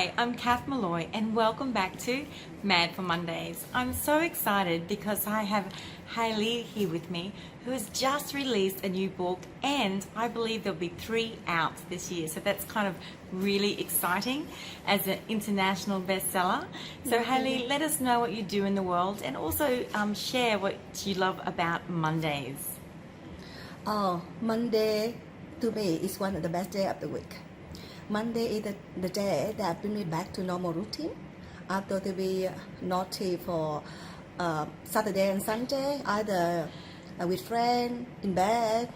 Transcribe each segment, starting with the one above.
Hi, I'm Kath Molloy and welcome back to Mad for Mondays. I'm so excited because I have Hayley here with me who has just released a new book and I believe there'll be 3 out this year. So that's kind of really exciting as an international bestseller. So Hayley, let us know what you do in the world and also share what you love about Mondays. Oh, Monday to me is one of the best days of the week. Monday is the day that brings me back to normal routine after to be naughty for Saturday and Sunday, either with friends, in bed,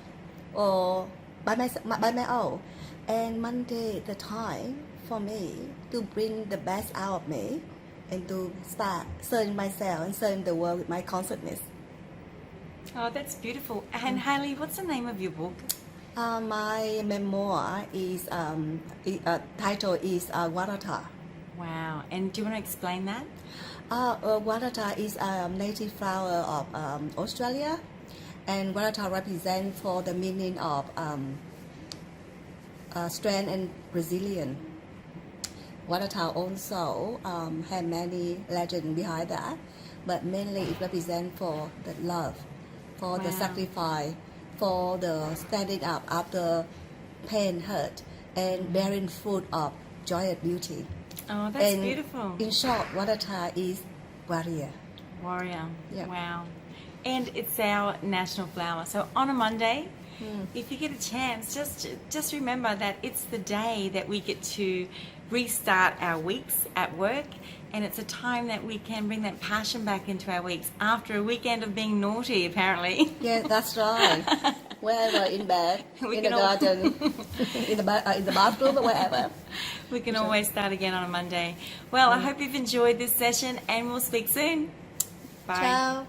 or by my own. And Monday the time for me to bring the best out of me and to start serving myself and serving the world with my consciousness. Oh, that's beautiful. And Hayley, what's the name of your book? My memoir is title is Warata. Wow. And do you want to explain that? Warata is a native flower of Australia, and Warata represents for the meaning of strength and resilience. Warata also have many legends behind that, but mainly it represents for the love, for the sacrifice, for the standing up after pain, hurt, and bearing fruit of joy and beauty. Oh, that's beautiful. In short, Warata is warrior. Warrior. Yeah. Wow. And it's our national flower. So on a Monday, if you get a chance, just remember that it's the day that we get to restart our weeks at work, and it's a time that we can bring that passion back into our weeks after a weekend of being naughty, apparently. Yeah, that's right. Wherever, in bed, in the garden, in the bathroom, or wherever. We can always start again on a Monday. Well, I hope you've enjoyed this session, and we'll speak soon. Bye. Ciao.